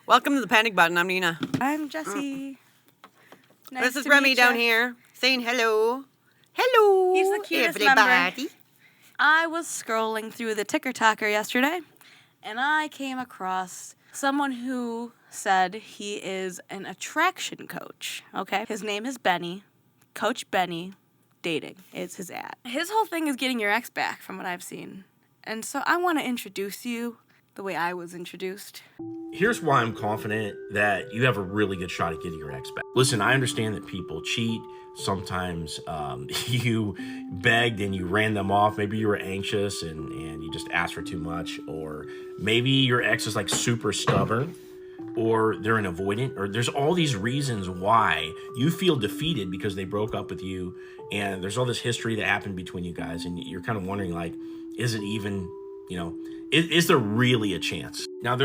Welcome to the Panic Button. I'm Nina. I'm Jessie. Nice This is to Remy meet down ya. here saying hello. Hello. He's the cutest everybody. member. I was scrolling through the Ticker Talker yesterday, and I came across someone who said he is an attraction coach. Okay, his name is Benny. Coach Benny Dating is his ad. His whole thing is getting your ex back, from what I've seen. And so I want to introduce you the way I was introduced. Here's why I'm confident that you have a really good shot at getting your ex back. Listen, I understand that people cheat. Sometimes you begged and you ran them off. Maybe you were anxious and you just asked for too much. Or maybe your ex is like super stubborn, or they're an avoidant, or there's all these reasons why you feel defeated because they broke up with you. And there's all this history that happened between you guys. And you're kind of wondering, like, is it even, is there really a chance? Now,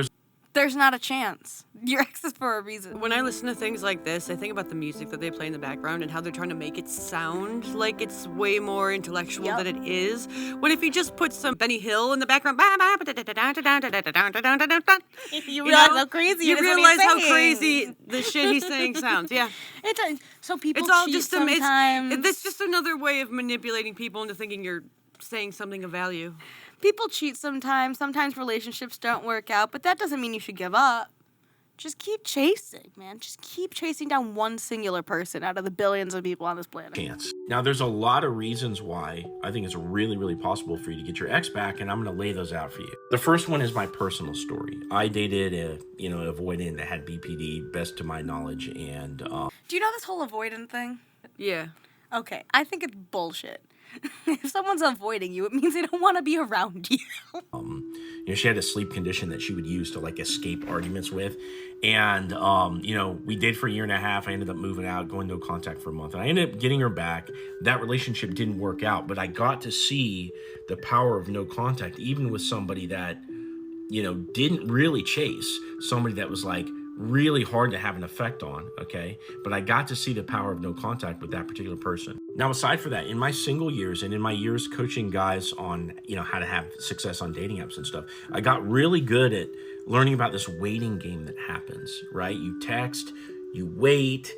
There's not a chance. Your ex is for a reason. When I listen to things like this, I think about the music that they play in the background and how they're trying to make it sound like it's way more intellectual than it is. When if you just put some Benny Hill in the background, You realize how crazy you it is what realize he's how saying. crazy the shit he's saying sounds. Yeah, It does. So people it's all cheat just sometimes. That's just another way of manipulating people into thinking you're saying something of value. People cheat sometimes. Sometimes relationships don't work out, but that doesn't mean you should give up. Just keep chasing, man. Just keep chasing down one singular person out of the billions of people on this planet. chance. Now, there's a lot of reasons why I think it's really, really possible for you to get your ex back, and I'm going to lay those out for you. The first one is my personal story. I dated a avoidant that had BPD, best to my knowledge, and Do you know this whole avoidant thing? Yeah. Okay, I think it's bullshit. If someone's avoiding you, it means they don't want to be around you. she had a sleep condition that she would use to like escape arguments with, and we dated for a year and a half. I ended up moving out, going no contact for a month, and I ended up getting her back. That relationship didn't work out, but I got to see the power of no contact, even with somebody that didn't really chase, somebody that was like really hard to have an effect on, okay? But I got to see the power of no contact with that particular person. Now, aside from that, in my single years and in my years coaching guys on, how to have success on dating apps and stuff, I got really good at learning about this waiting game that happens, right? You text, you wait,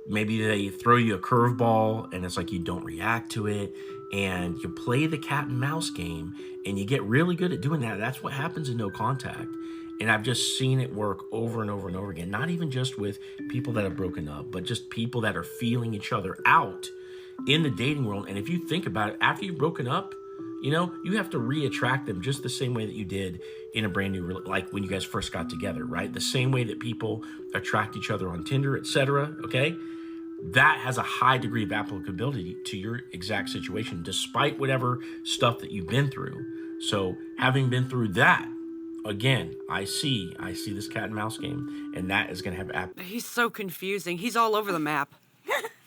maybe they throw you a curveball and it's like you don't react to it, and you play the cat and mouse game and you get really good at doing that. That's what happens in no contact. And I've just seen it work over and over and over again, not even just with people that have broken up, but just people that are feeling each other out in the dating world. And if you think about it, after you've broken up, you have to re-attract them just the same way that you did in a brand new, like when you guys first got together, right? The same way that people attract each other on Tinder, etc. Okay? That has a high degree of applicability to your exact situation, despite whatever stuff that you've been through. So having been through that, again, I see this cat and mouse game, and that is going to have He's so confusing. He's all over the map.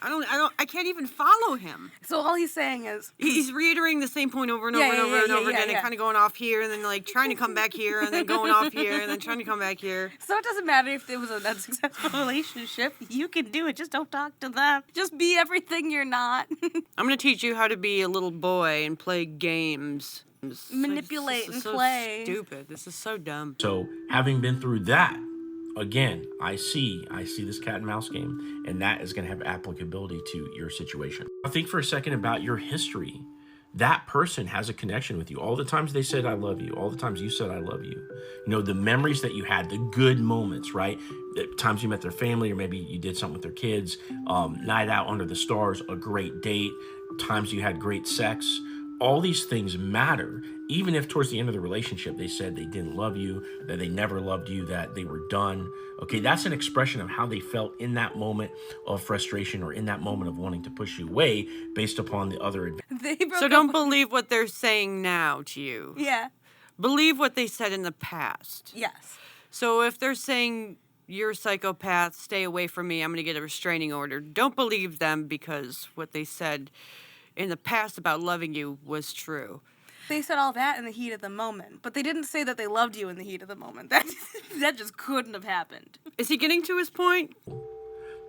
I can't even follow him. So all he's saying is... He's reiterating the same point over and over again, and kind of going off here, and then like trying to come back here, and then going off here, and then trying to come back here. So it doesn't matter if it was an unsuccessful relationship. You can do it. Just don't talk to them. Just be everything you're not. I'm going to teach you how to be a little boy and play games. Manipulate This and is so play. Stupid. This is so dumb. So having been through that, again, I see this cat and mouse game, and that is going to have applicability to your situation. I think for a second about your history. That person has a connection with you. All the times they said, I love you. All the times you said, I love you. The memories that you had, the good moments, right? The times you met their family, or maybe you did something with their kids, night out under the stars, a great date, times you had great sex. All these things matter, even if towards the end of the relationship they said they didn't love you, that they never loved you, that they were done. Okay, that's an expression of how they felt in that moment of frustration or in that moment of wanting to push you away based upon the other advantage. So don't believe what they're saying now to you. Yeah. Believe what they said in the past. Yes. So if they're saying, you're a psychopath, stay away from me, I'm going to get a restraining order, don't believe them because what they said in the past about loving you was true. They said all that in the heat of the moment, but they didn't say that they loved you in the heat of the moment. That just couldn't have happened. Is he getting to his point?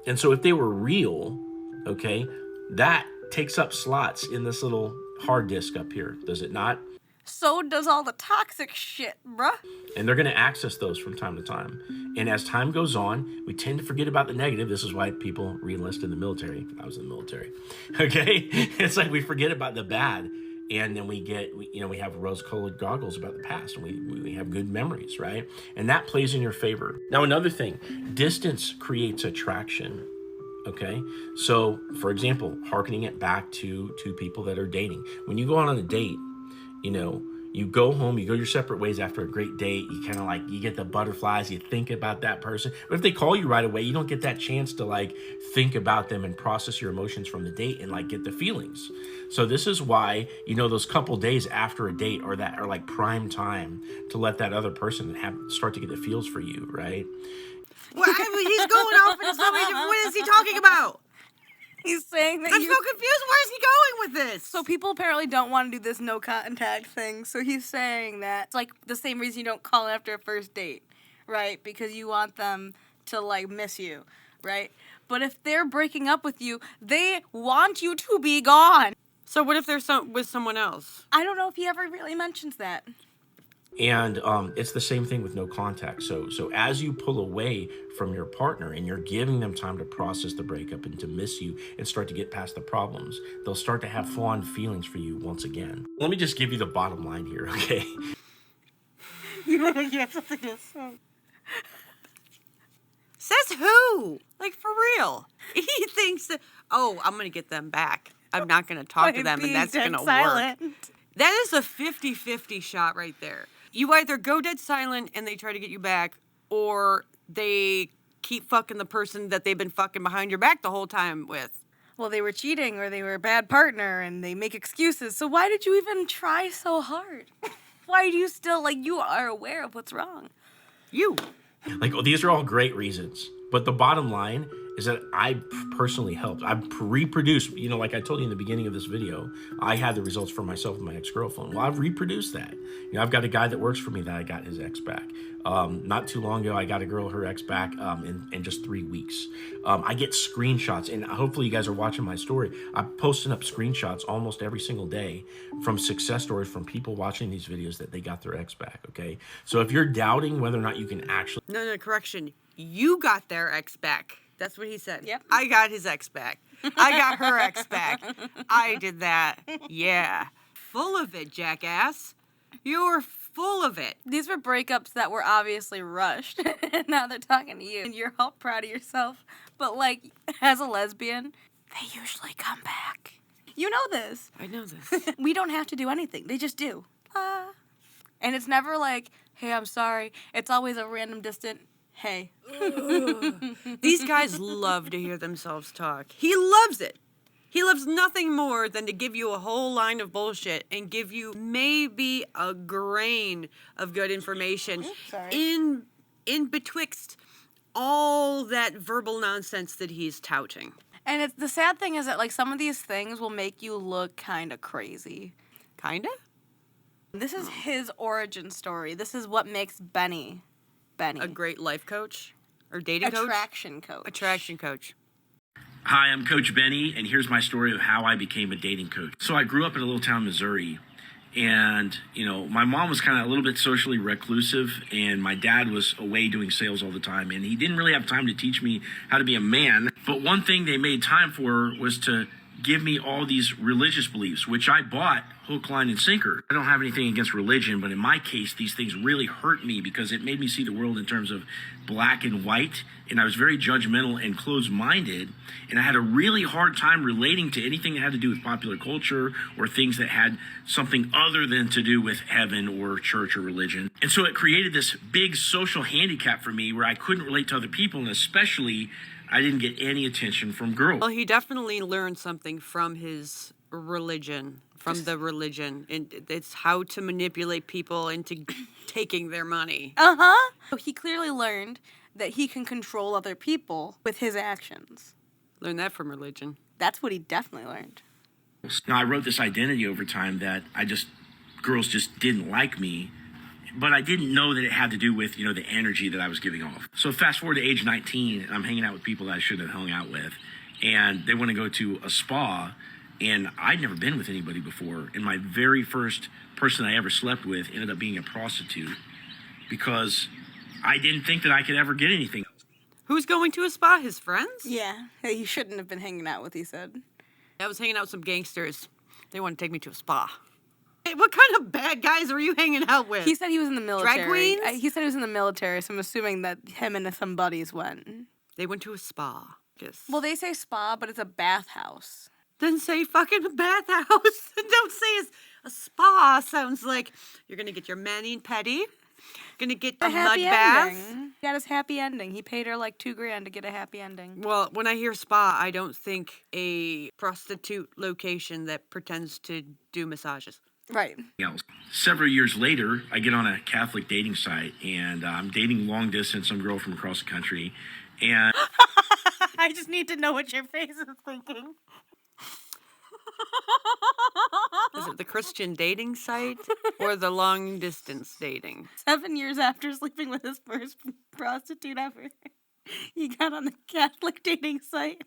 And so if they were real, okay, that takes up slots in this little hard disk up here, does it not? So does all the toxic shit, bruh. And they're going to access those from time to time. And as time goes on, we tend to forget about the negative. This is why people re-enlist in the military. I was in the military. Okay? It's like we forget about the bad. And then we have rose-colored goggles about the past, and we have good memories, right? And that plays in your favor. Now, another thing, distance creates attraction. Okay, so for example, hearkening it back to people that are dating. When you go out on a date, you go home, you go your separate ways after a great date. You kind of like, you get the butterflies, you think about that person. But if they call you right away, you don't get that chance to like think about them and process your emotions from the date and like get the feelings. So this is why, those couple days after a date are like prime time to let that other person start to get the feels for you, right? Well, he's going off into so many different. What is he talking about? He's saying that I'm so confused. Where is he going with this? So people apparently don't want to do this no contact thing. So he's saying that it's like the same reason you don't call after a first date, right? Because you want them to like miss you, right? But if they're breaking up with you, they want you to be gone. So what if they're with someone else? I don't know if he ever really mentions that. And it's the same thing with no contact. So as you pull away from your partner and you're giving them time to process the breakup and to miss you and start to get past the problems, they'll start to have fond feelings for you once again. Let me just give you the bottom line here, okay? You have something to say. Says who? Like, for real. He thinks that, I'm going to get them back. I'm not going to talk to them, and that's going to work. That is a 50-50 shot right there. You either go dead silent and they try to get you back, or they keep fucking the person that they've been fucking behind your back the whole time with. Well, they were cheating or they were a bad partner and they make excuses. So why did you even try so hard? Why do you still, you are aware of what's wrong? You. These are all great reasons. But the bottom line is that I personally helped. I reproduced, like I told you in the beginning of this video, I had the results for myself and my ex-girlfriend. Well, I've reproduced that. I've got a guy that works for me that I got his ex back. Not too long ago, I got a girl her ex back in just 3 weeks. I get screenshots, and hopefully you guys are watching my story. I'm posting up screenshots almost every single day from success stories from people watching these videos that they got their ex back, okay? So if you're doubting whether or not you can actually... No, correction. You got their ex back. That's what he said. Yep. I got his ex back. I got her ex back. I did that. Yeah. Full of it, jackass. You're full of it. These were breakups that were obviously rushed. And now they're talking to you. And you're all proud of yourself. But, as a lesbian, they usually come back. You know this. I know this. We don't have to do anything. They just do. And it's never like, hey, I'm sorry. It's always a random distant... Hey. These guys love to hear themselves talk. He loves it. He loves nothing more than to give you a whole line of bullshit and give you maybe a grain of good information in betwixt all that verbal nonsense that he's touting. And the sad thing is that some of these things will make you look kind of crazy. Kinda? This is his origin story. This is what makes Benny. A great life coach? Or dating coach? Attraction coach. Attraction coach. Hi, I'm Coach Benny, and here's my story of how I became a dating coach. So I grew up in a little town, Missouri, and, my mom was kind of a little bit socially reclusive, and my dad was away doing sales all the time, and he didn't really have time to teach me how to be a man. But one thing they made time for was to give me all these religious beliefs, which I bought hook, line, and sinker. I don't have anything against religion, but in my case, these things really hurt me because it made me see the world in terms of black and white, and I was very judgmental and closed-minded, and I had a really hard time relating to anything that had to do with popular culture or things that had something other than to do with heaven or church or religion. And so it created this big social handicap for me where I couldn't relate to other people, and especially I didn't get any attention from girls. Well, he definitely learned something from his religion, from the religion. And it's how to manipulate people into taking their money. So he clearly learned that he can control other people with his actions. Learned that from religion. That's what he definitely learned. Now, I wrote this identity over time that girls just didn't like me, but I didn't know that it had to do with, the energy that I was giving off. So fast forward to age 19, and I'm hanging out with people that I shouldn't have hung out with, and they want to go to a spa, and I'd never been with anybody before, and my very first person I ever slept with ended up being a prostitute because I didn't think that I could ever get anything. Who's going to a spa? His friends? Yeah, he shouldn't have been hanging out with, he said. I was hanging out with some gangsters. They want to take me to a spa. Hey, what kind of bad guys were you hanging out with? He said he was in the military. Drag queens? He said he was in the military, so I'm assuming that him and some buddies went. They went to a spa. Yes. Well, they say spa, but it's a bathhouse. Then say fucking bathhouse. Don't say it's a spa. Sounds like you're going to get your mani-pedi. Going to get a mud bath. He got his happy ending. He paid her like $2,000 to get a happy ending. Well, when I hear spa, I don't think a prostitute location that pretends to do massages. Right. Several years later, I get on a Catholic dating site, and I'm dating long distance, some girl from across the country, and... I just need to know what your face is thinking. Is it the Christian dating site or the long distance dating? 7 years after sleeping with his first prostitute ever, he got on the Catholic dating site.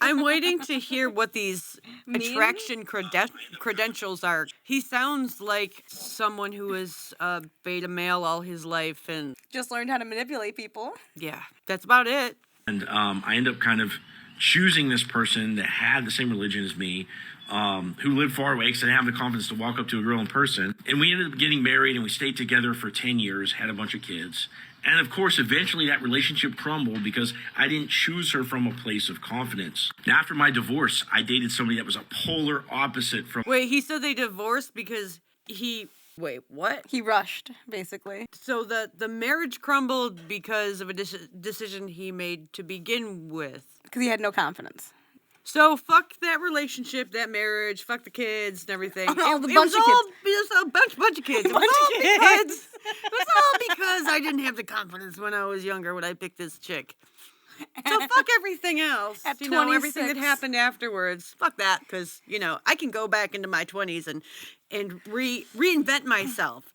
I'm waiting to hear what these attraction credentials are. He sounds like someone who was a beta male all his life and... just learned how to manipulate people. Yeah, that's about it. And I end up kind of choosing this person that had the same religion as me, who lived far away because I didn't have the confidence to walk up to a girl in person. And we ended up getting married, and we stayed together for 10 years, had a bunch of kids. And of course, eventually that relationship crumbled because I didn't choose her from a place of confidence. Now, after my divorce, I dated somebody that was a polar opposite from... Wait, he said they divorced because he... Wait, what? He rushed, basically. So the marriage crumbled because of a decision he made to begin with. Because he had no confidence. So fuck that relationship, that marriage, fuck the kids and everything. It was a bunch of kids. It was all because I didn't have the confidence when I was younger when I picked this chick. So fuck everything else. At 26. Everything that 26. happened afterwards. Fuck that, because, I can go back into my 20s and reinvent myself.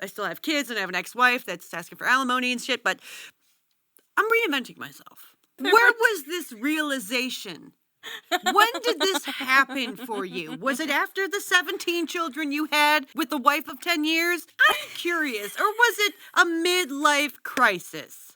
I still have kids and I have an ex-wife that's asking for alimony and shit, but I'm reinventing myself. Where was this realization? When did this happen for you? Was it after the 17 children you had with the wife of 10 years? I'm curious. Or was it a midlife crisis?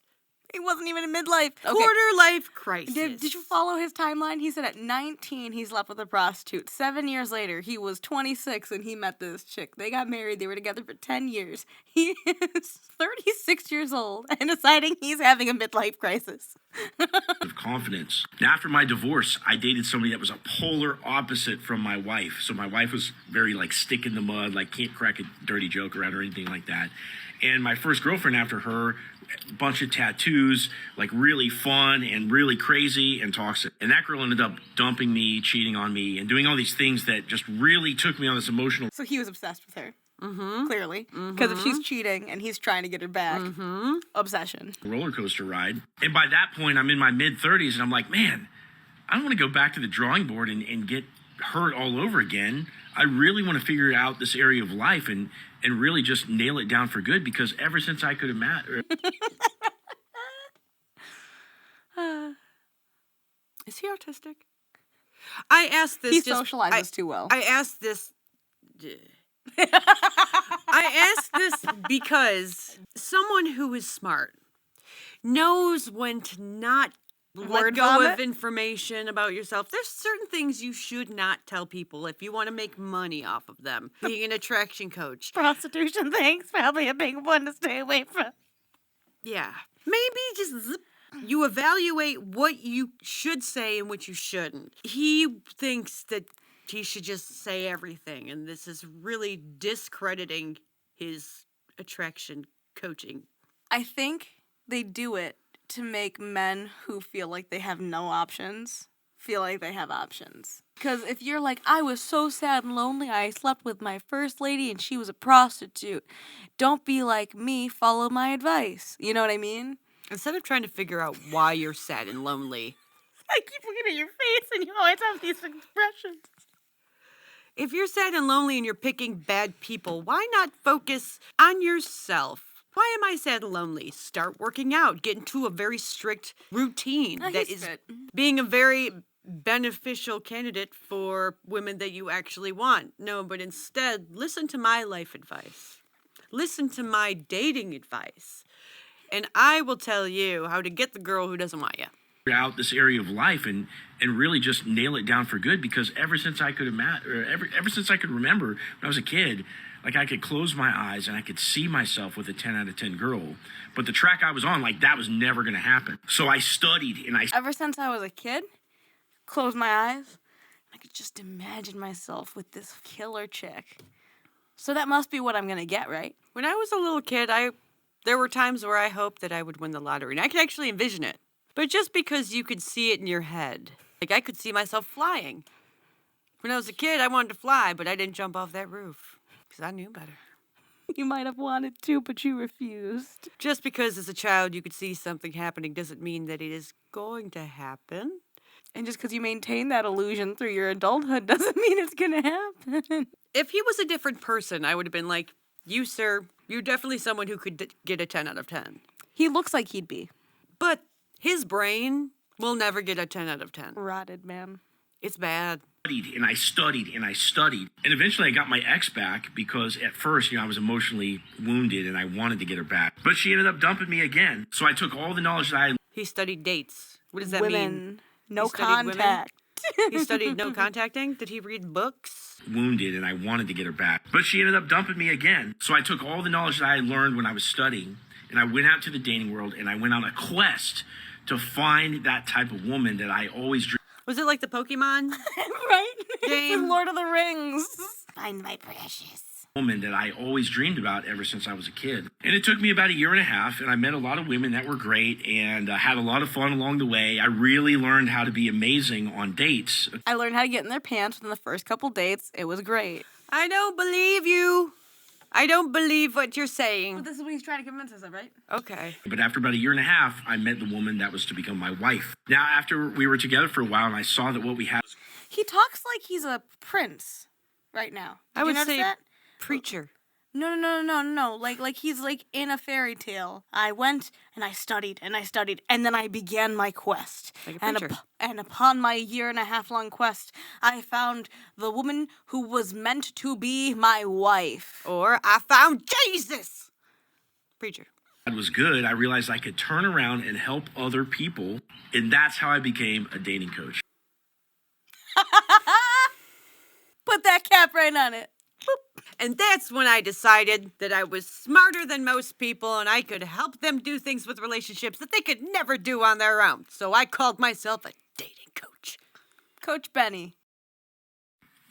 He wasn't even in midlife. Quarter life crisis. Did you follow his timeline? He said at 19 he slept with a prostitute. 7 years later, he was 26 and he met this chick. They got married. They were together for 10 years. He is 36 years old and deciding he's having a midlife crisis. Of confidence. Now, after my divorce, I dated somebody that was a polar opposite from my wife. So my wife was very stick in the mud, can't crack a dirty joke around or anything like that. And my first girlfriend after her, a bunch of tattoos, really fun and really crazy and toxic. And that girl ended up dumping me, cheating on me, and doing all these things that just really took me on this emotional... So he was obsessed with her. Mm-hmm. Clearly. Because if she's cheating and he's trying to get her back, obsession. Roller coaster ride. And by that point, I'm in my mid-30s, and I'm like, man, I don't want to go back to the drawing board and get hurt all over again. I really want to figure out this area of life and really just nail it down for good, because ever since I could imagine... Is he autistic? I asked this... He socializes too well. I asked this... I asked this because someone who is smart knows when to not let go of information about yourself. There's certain things you should not tell people if you want to make money off of them. Being an attraction coach. Prostitution thing's probably a big one to stay away from. Yeah. Maybe just you evaluate what you should say and what you shouldn't. He thinks that he should just say everything, and this is really discrediting his attraction coaching. I think they do it to make men who feel like they have no options feel like they have options. Because if you're like, I was so sad and lonely, I slept with my first lady and she was a prostitute. Don't be like me, follow my advice. You know what I mean? Instead of trying to figure out why you're sad and lonely. I keep looking at your face and you always have these expressions. If you're sad and lonely and you're picking bad people, why not focus on yourself? Why am I sad and lonely? Start working out. Get into a very strict routine that is being a very beneficial candidate for women that you actually want. No, but instead, listen to my life advice. Listen to my dating advice. And I will tell you how to get the girl who doesn't want you. Out this area of life and really just nail it down for good, because ever since I could ever since I could remember when I was a kid, like I could close my eyes and I could see myself with a 10 out of 10 girl. But the track I was on, like that was never going to happen. So I studied and Ever since I was a kid, closed my eyes, I could just imagine myself with this killer chick. So that must be what I'm going to get, right? When I was a little kid, there were times where I hoped that I would win the lottery. And I could actually envision it. But just because you could see it in your head. Like, I could see myself flying. When I was a kid, I wanted to fly, but I didn't jump off that roof. Because I knew better. You might have wanted to, but you refused. Just because as a child you could see something happening doesn't mean that it is going to happen. And just because you maintain that illusion through your adulthood doesn't mean it's going to happen. If he was a different person, I would have been like, you, sir, you're definitely someone who could get a 10 out of 10. He looks like he'd be. But his brain will never get a 10 out of 10. Rotted, man. It's bad. And I studied and I studied. And eventually I got my ex back because at first, I was emotionally wounded and I wanted to get her back. But she ended up dumping me again. So I took all the knowledge that I... He studied dates. What does that women. mean? No contact. He studied no contacting? Did he read books? Wounded and I wanted to get her back. But she ended up dumping me again. So I took all the knowledge that I learned when I was studying and I went out to the dating world and I went on a quest to find that type of woman that I always dreamed. Was it like the Pokemon? Right? Game? It's Lord of the Rings. Find my precious. Woman that I always dreamed about ever since I was a kid. And it took me about a year and a half, and I met a lot of women that were great and had a lot of fun along the way. I really learned how to be amazing on dates. I learned how to get in their pants within the first couple dates. It was great. I don't believe you. I don't believe what you're saying. But this is what he's trying to convince us of, right? Okay. But after about a year and a half, I met the woman that was to become my wife. Now, after we were together for a while and I saw that what we had... He talks like he's a prince right now. Did I would you notice say that? preacher. No. Like he's like in a fairy tale. I went and I studied and then I began my quest. Like a preacher. And upon my year and a half long quest, I found the woman who was meant to be my wife. Or I found Jesus. Preacher. It was good. I realized I could turn around and help other people, and that's how I became a dating coach. Put that cap right on it. Boop. And that's when I decided that I was smarter than most people and I could help them do things with relationships that they could never do on their own. So I called myself a dating coach. Coach Benny.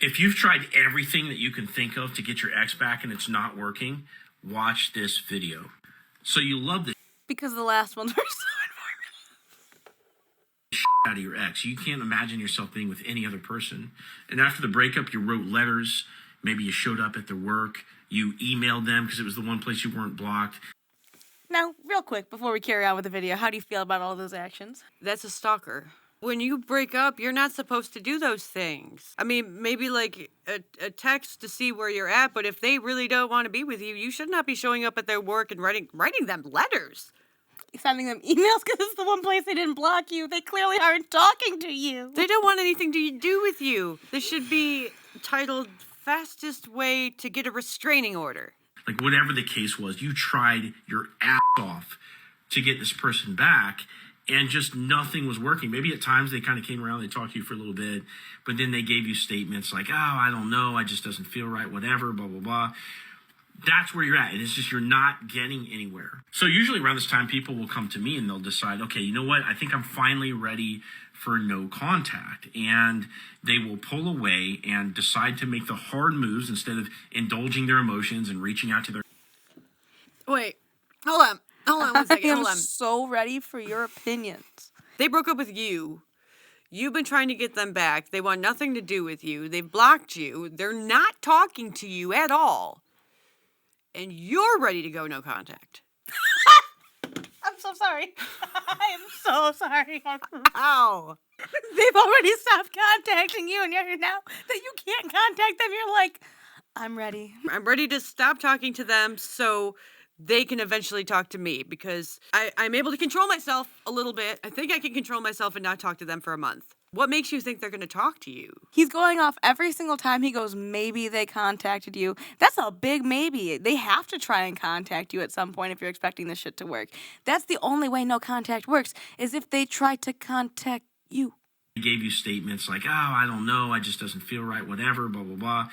If you've tried everything that you can think of to get your ex back and it's not working, watch this video. So you love the Because the last ones were so out of your ex. You can't imagine yourself being with any other person. And after the breakup, you wrote letters. Maybe you showed up at their work. You emailed them because it was the one place you weren't blocked. Now, real quick, before we carry on with the video, how do you feel about all those actions? That's a stalker. When you break up, you're not supposed to do those things. I mean, maybe like a text to see where you're at, but if they really don't want to be with you, you should not be showing up at their work and writing them letters. Sending them emails because it's the one place they didn't block you. They clearly aren't talking to you. They don't want anything to do with you. This should be titled Fastest Way to Get a Restraining Order. Like whatever the case was, you tried your ass off to get this person back and just nothing was working. Maybe at times they kind of came around, they talked to you for a little bit, but then they gave you statements like, oh, I don't know, I just doesn't feel right, whatever, blah, blah, blah. That's where you're at. And it's just you're not getting anywhere. So usually around this time, people will come to me and they'll decide, okay, you know what? I think I'm finally ready for no contact. And they will pull away and decide to make the hard moves instead of indulging their emotions and reaching out to their... Wait, hold on one second, hold on. I'm so ready for your opinions. They broke up with you. You've been trying to get them back. They want nothing to do with you. They've blocked you. They're not talking to you at all. And you're ready to go no contact. I'm so sorry. I am so sorry. Ow. They've already stopped contacting you, and you're now that you can't contact them, you're like, I'm ready. I'm ready to stop talking to them so they can eventually talk to me because I'm able to control myself a little bit. I think I can control myself and not talk to them for a month. What makes you think they're going to talk to you? He's going off every single time he goes, maybe they contacted you. That's a big maybe. They have to try and contact you at some point if you're expecting this shit to work. That's the only way no contact works, is if they try to contact you. He gave you statements like, oh, I don't know, it just doesn't feel right, whatever, blah, blah, blah.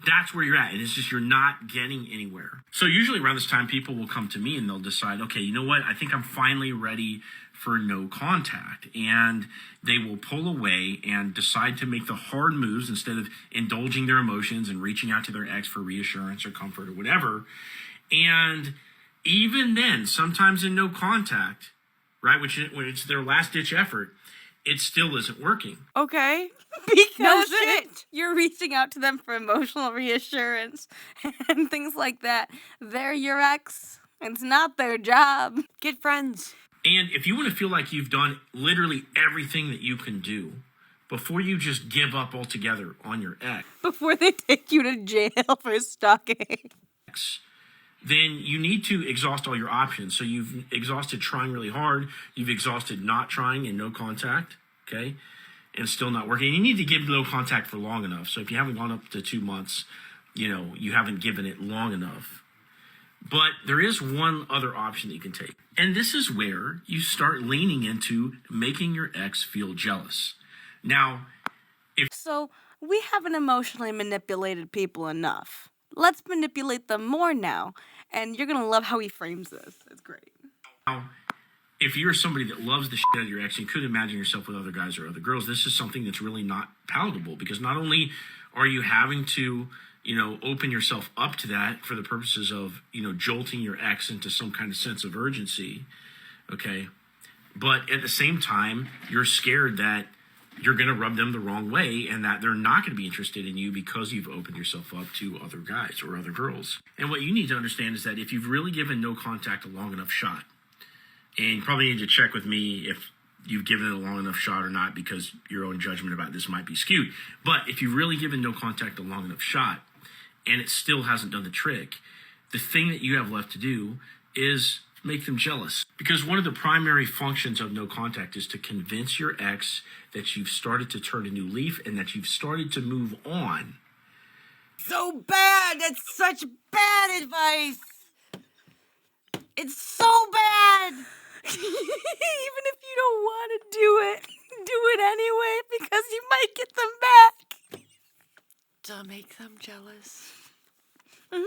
That's where you're at. And it's just you're not getting anywhere. So usually around this time, people will come to me and they'll decide, okay, you know what? I think I'm finally ready for no contact. And they will pull away and decide to make the hard moves instead of indulging their emotions and reaching out to their ex for reassurance or comfort or whatever. And even then, sometimes in no contact, right, when it's their last-ditch effort, it still isn't working. Okay. Because no shit. You're reaching out to them for emotional reassurance and things like that. They're your ex. It's not their job. Get friends. And if you want to feel like you've done literally everything that you can do before you just give up altogether on your ex. Before they take you to jail for stalking. Then you need to exhaust all your options. So you've exhausted trying really hard. You've exhausted not trying and no contact, okay? And still not working. You need to give no contact for long enough. So if you haven't gone up to 2 months, you haven't given it long enough. But there is one other option that you can take. And this is where you start leaning into making your ex feel jealous. Now, So we haven't emotionally manipulated people enough. Let's manipulate them more now. And you're going to love how he frames this. It's great. Now, if you're somebody that loves the shit out of your ex and you could imagine yourself with other guys or other girls, this is something that's really not palatable, because not only are you having to, open yourself up to that for the purposes of, jolting your ex into some kind of sense of urgency, okay? But at the same time, you're scared that you're going to rub them the wrong way and that they're not going to be interested in you because you've opened yourself up to other guys or other girls. And what you need to understand is that if you've really given no contact a long enough shot, and you probably need to check with me if you've given it a long enough shot or not, because your own judgment about this might be skewed. But if you've really given no contact a long enough shot and it still hasn't done the trick, the thing that you have left to do is make them jealous. Because one of the primary functions of no contact is to convince your ex that you've started to turn a new leaf and that you've started to move on. So bad. That's such bad advice. It's so bad. Even if you don't want to do it anyway, because you might get them back. To make them jealous. Mm-hmm.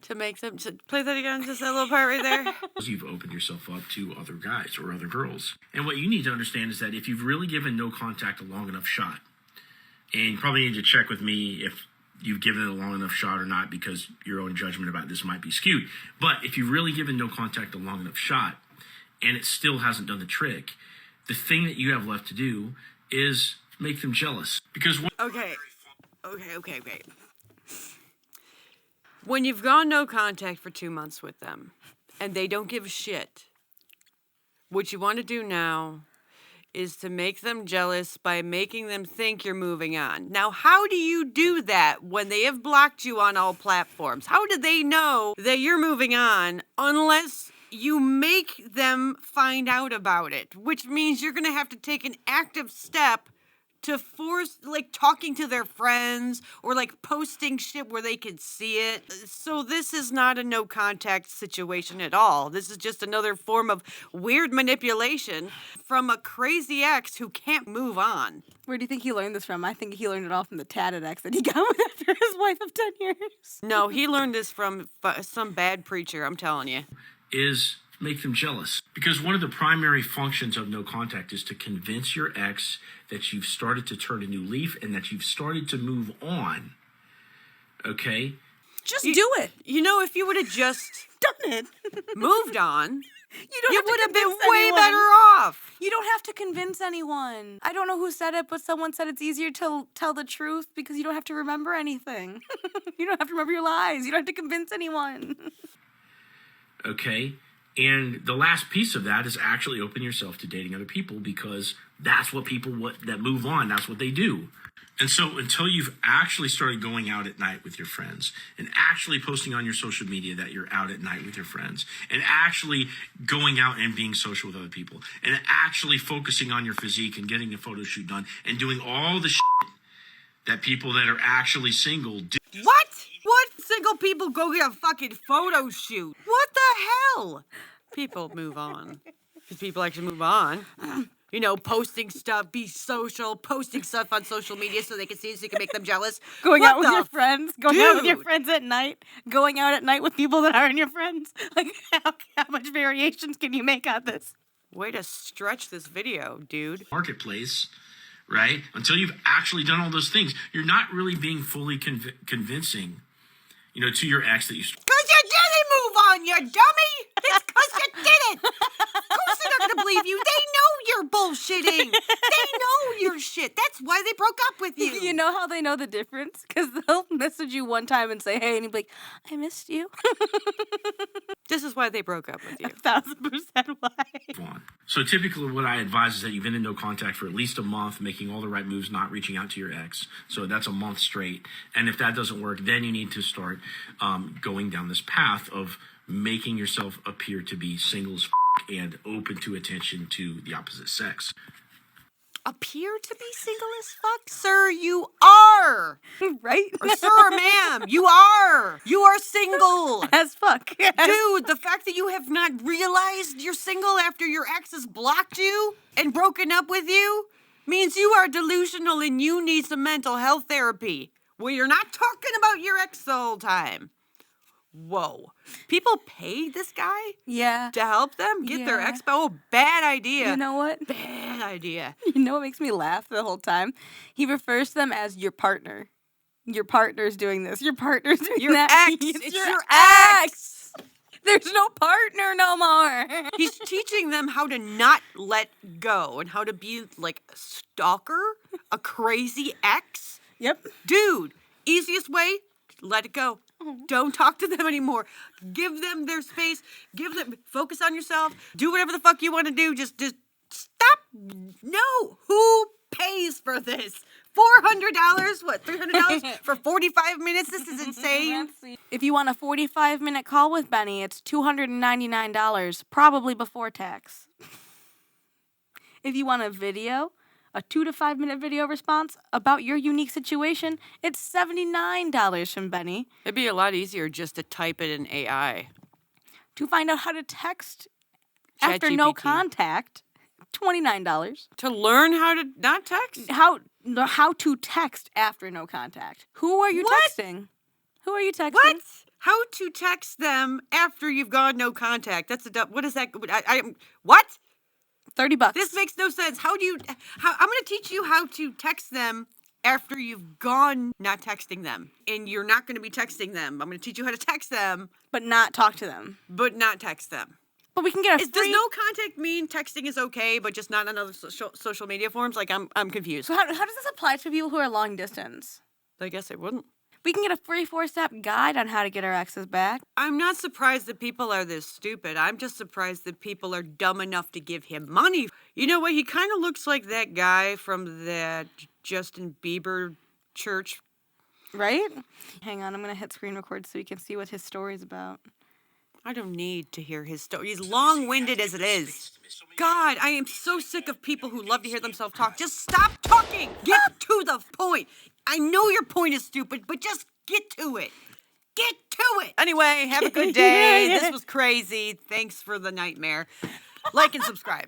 To make them... play that again, just that little part right there. You've opened yourself up to other guys or other girls. And what you need to understand is that if you've really given no contact a long enough shot, and you probably need to check with me if you've given it a long enough shot or not, because your own judgment about this might be skewed. But if you've really given no contact a long enough shot and it still hasn't done the trick, the thing that you have left to do is make them jealous. Because Okay. When you've gone no contact for 2 months with them and they don't give a shit, what you want to do now is to make them jealous by making them think you're moving on. Now, how do you do that when they have blocked you on all platforms? How do they know that you're moving on unless you make them find out about it? Which means you're going to have to take an active step to force, talking to their friends or, posting shit where they can see it. So this is not a no-contact situation at all. This is just another form of weird manipulation from a crazy ex who can't move on. Where do you think he learned this from? I think he learned it all from the tatted ex that he got with after his wife of 10 years. No, he learned this from some bad preacher, I'm telling you. Is make them jealous. Because one of the primary functions of no contact is to convince your ex that you've started to turn a new leaf and that you've started to move on. Okay? Just do it. If you would have just done it, moved on, you would have been way anyone. better off. You don't have to convince anyone. I don't know who said it, but someone said it's easier to tell the truth because you don't have to remember anything. You don't have to remember your lies. You don't have to convince anyone. Okay? And the last piece of that is actually open yourself to dating other people, because that's what people that move on, that's what they do. And so until you've actually started going out at night with your friends and actually posting on your social media that you're out at night with your friends and actually going out and being social with other people and actually focusing on your physique and getting a photo shoot done and doing all the shit that people that are actually single do. What? What single people go get a fucking photo shoot? What the hell? People move on. Because people actually move on. You know, posting stuff, be social, posting stuff on social media so they can see it, so you can make them jealous. Going out with your friends, going out with your friends at night, going out at night with people that aren't your friends. Like, how much variations can you make on this? Way to stretch this video, dude. Marketplace, right? Until you've actually done all those things, you're not really being fully convincing, you know, to your ex that you... Because you didn't move on, you dummy! It's because you didn't! Of course they're not going to believe you. They know you're bullshitting. They know your shit. That's why they broke up with you. You know how they know the difference? Because they'll message you one time and say, hey, and you'll be like, I missed you. This is why they broke up with you. 1,000% why. So typically what I advise is that you've been in no contact for at least a month, making all the right moves, not reaching out to your ex. So that's a month straight. And if that doesn't work, then you need to start going down this path of making yourself appear to be single as and open to attention to the opposite sex. Appear to be single as fuck? Sir, you are. Right? Or sir or ma'am, you are. You are single. As fuck. Dude, the fact that you have not realized you're single after your ex has blocked you and broken up with you means you are delusional and you need some mental health therapy where you're not talking about your ex the whole time. Whoa. People pay this guy? Yeah. To help them get their ex? Oh, bad idea. You know what? Bad idea. You know what makes me laugh the whole time? He refers to them as your partner. Your partner's doing this. Your partner's doing your that. Ex. It's your ex. There's no partner no more. He's teaching them how to not let go and how to be like a stalker, a crazy ex. Yep. Dude, easiest way, let it go. Don't talk to them anymore. Give them their space. Focus on yourself. Do whatever the fuck you want to do. Just stop. No. Who pays for this? $400? What, $300 for 45 minutes? This is insane. If you want a 45-minute call with Benny, it's $299, probably before tax. If you want a video, a 2 to 5 minute video response about your unique situation, it's $79 from Benny. It'd be a lot easier just to type it in AI. To find out how to text after no contact, $29. To learn how to not text? How to text after no contact. Who are you texting? Who are you texting? What? How to text them after you've gone no contact. That's what is that? What? $30. This makes no sense. I'm going to teach you how to text them after you've gone not texting them. And you're not going to be texting them. I'm going to teach you how to text them. But not talk to them. But not text them. But we can get Does no contact mean texting is okay, but just not on other social media forms? Like, I'm confused. So how does this apply to people who are long distance? I guess it wouldn't. We can get a free 4-step guide on how to get our exes back. I'm not surprised that people are this stupid. I'm just surprised that people are dumb enough to give him money. You know what? He kind of looks like that guy from that Justin Bieber church. Right? Hang on, I'm going to hit screen record so you can see what his story's about. I don't need to hear his story. He's long-winded as it is. God, I am so sick of people who love to hear themselves talk. Just stop talking. Get to the point. I know your point is stupid, but just get to it. Get to it. Anyway, have a good day. This was crazy. Thanks for the nightmare. Like and subscribe.